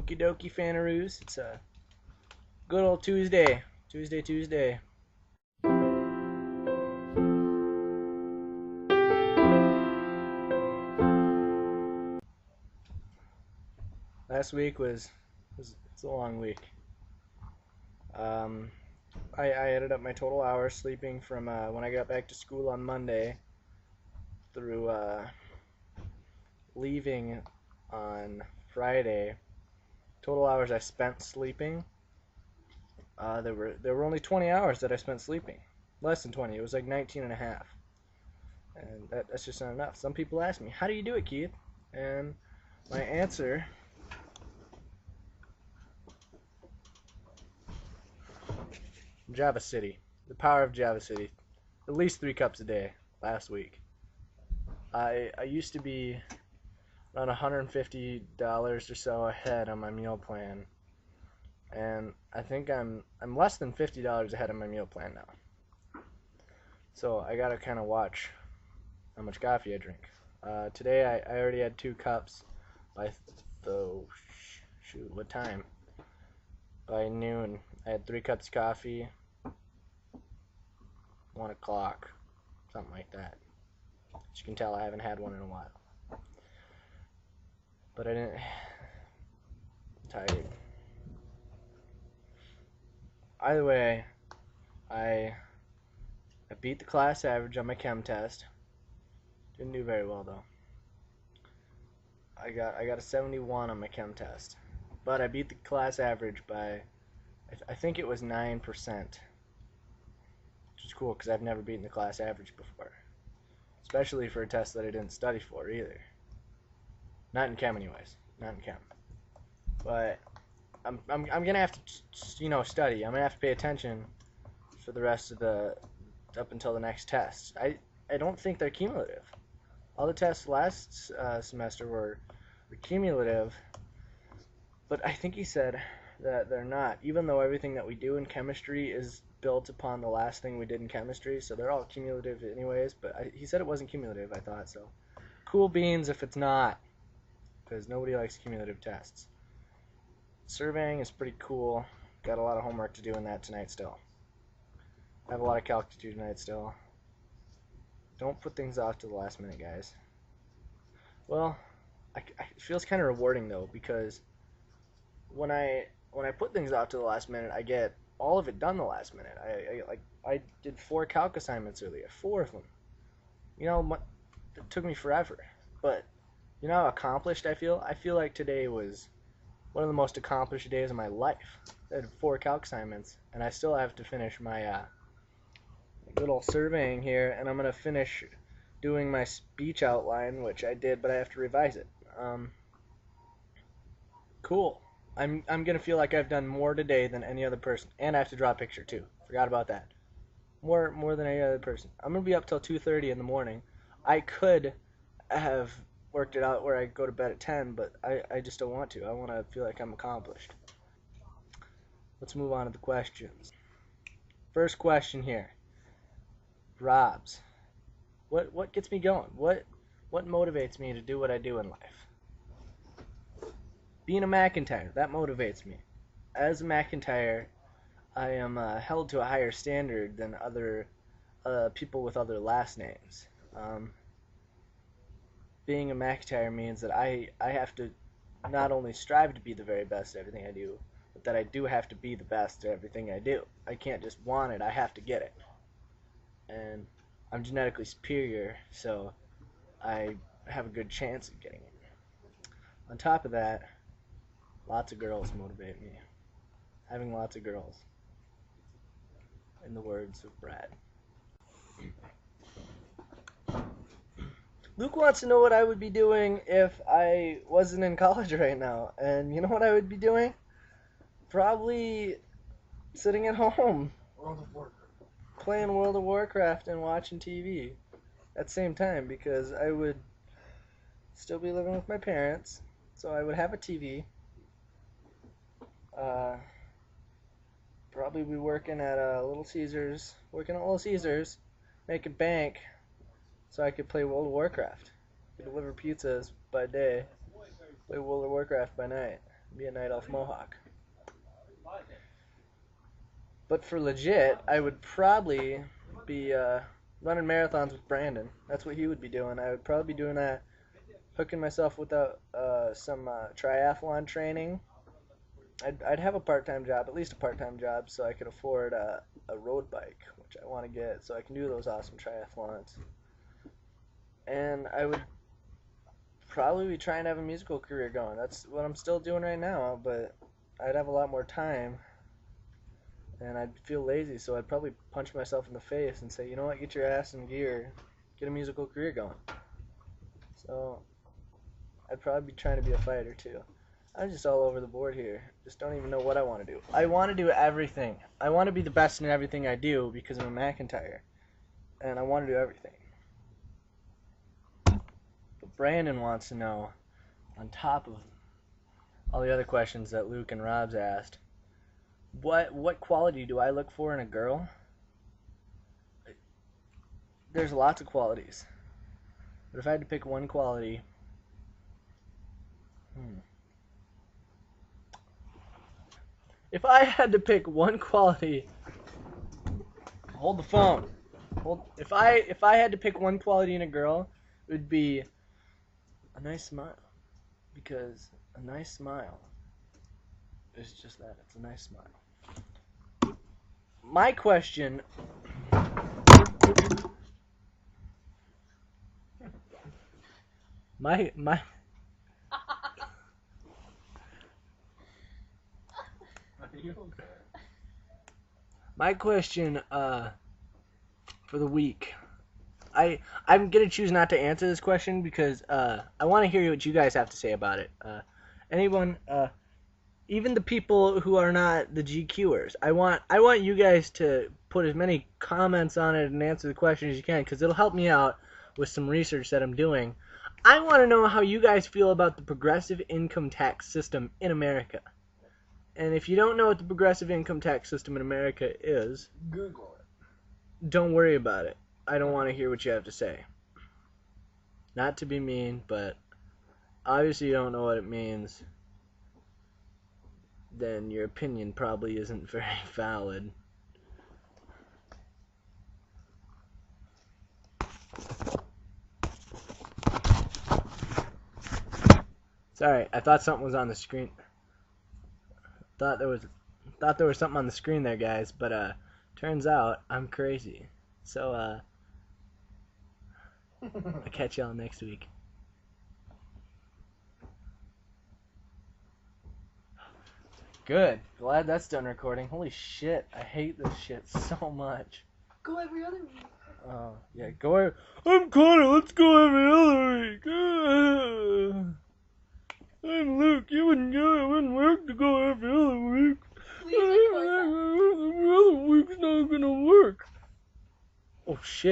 Okie dokie, Fanaroos. It's a good old Tuesday. Tuesday. Last week was a long week. I added up my total hours sleeping from when I got back to school on Monday through leaving on Friday. Total hours I spent sleeping. There were only 20 hours that I spent sleeping. Less than 20. It was like 19 and a half. And that's just not enough. Some people ask me, how do you do it, Keith? And my answer... Java City. The power of Java City. At least 3 cups a day last week. I used to be around $150 or so ahead on my meal plan. And I think I'm less than $50 ahead on my meal plan now. So I gotta kind of watch how much coffee I drink. Today I already had 2 cups by what time? By noon. I had 3 cups of coffee, 1 o'clock, something like that. As you can tell, I haven't had one in a while. But I'm tired. Either way, I beat the class average on my chem test. Didn't do very well though. I got a 71 on my chem test, but I beat the class average by I think it was 9%, which is cool because I've never beaten the class average before, especially for a test that I didn't study for either. Not in chem, anyways. Not in chem. But I'm gonna have to study. I'm gonna have to pay attention for the rest of up until the next test. I don't think they're cumulative. All the tests last semester were cumulative, but I think he said that they're not, even though everything that we do in chemistry is built upon the last thing we did in chemistry, so they're all cumulative anyways, but he said it wasn't cumulative, I thought, so cool beans if it's not, because nobody likes cumulative tests. Surveying is pretty cool. Got a lot of homework to do in that tonight still. I have a lot of calc to do tonight still. Don't put things off to the last minute, guys. Well, it feels kind of rewarding though, because when I put things off to the last minute, I get all of it done the last minute. I did 4 calc assignments earlier, 4 of them. It took me forever, but you know how accomplished I feel? I feel like today was one of the most accomplished days of my life. I had 4 calc assignments, and I still have to finish my little surveying here, and I'm going to finish doing my speech outline, which I did, but I have to revise it. Cool. I'm going to feel like I've done more today than any other person, and I have to draw a picture too. Forgot about that. More than any other person. I'm going to be up till 2:30 in the morning. I could have worked it out where I go to bed at 10, but I just don't want to. I want to feel like I'm accomplished. Let's move on to the questions. First question here. Rob's. What gets me going? What motivates me to do what I do in life? Being a McIntyre, that motivates me. As a McIntyre, I am held to a higher standard than other people with other last names. Being a McIntyre means that I have to not only strive to be the very best at everything I do, but that I do have to be the best at everything I do. I can't just want it, I have to get it. And I'm genetically superior, so I have a good chance of getting it. On top of that, lots of girls motivate me. Having lots of girls. In the words of Brad. Luke wants to know what I would be doing if I wasn't in college right now. And you know what I would be doing? Probably sitting at home. Playing World of Warcraft and watching TV at the same time, because I would still be living with my parents, so I would have a TV. Probably be working at Little Caesars, making bank, so I could play World of Warcraft. Deliver pizzas by day, play World of Warcraft by night. Be a night elf mohawk. But for legit, I would probably be running marathons with Brandon. That's what he would be doing. I would probably be doing that, hooking myself with some triathlon training. I'd have a part-time job, at least a part-time job, so I could afford a road bike, which I want to get, so I can do those awesome triathlons. And I would probably be trying to have a musical career going. That's what I'm still doing right now, but I'd have a lot more time, and I'd feel lazy, so I'd probably punch myself in the face and say, you know what, get your ass in gear, get a musical career going. So I'd probably be trying to be a fighter too. I'm just all over the board here. Just don't even know what I want to do. I want to do everything. I want to be the best in everything I do because I'm a McIntyre, and I want to do everything. But Brandon wants to know, on top of all the other questions that Luke and Rob's asked, what quality do I look for in a girl? There's lots of qualities. But if I had to pick one quality, if I had to pick one quality, hold the phone. If I had to pick one quality in a girl, it would be a nice smile, because a nice smile is just that. It's a nice smile. My question. My question for the week. I'm gonna choose not to answer this question because I want to hear what you guys have to say about it. Anyone, even the people who are not the GQers, I want you guys to put as many comments on it and answer the question as you can, because it'll help me out with some research that I'm doing. I want to know how you guys feel about the progressive income tax system in America. And if you don't know what the progressive income tax system in America is, Google it. Don't worry about it. I don't want to hear what you have to say. Not to be mean, but obviously you don't know what it means. Then your opinion probably isn't very valid. Sorry, I thought something was on the screen. Thought there was something on the screen there, guys, but turns out I'm crazy. So I'll catch y'all next week. Good. Glad that's done recording. Holy shit, I hate this shit so much. Go every other week. Oh, yeah, go. I'm Connor, let's go every other week. I'm Luke, you wouldn't work to go every other week. Please record that. Every other week's not gonna work. Oh shit.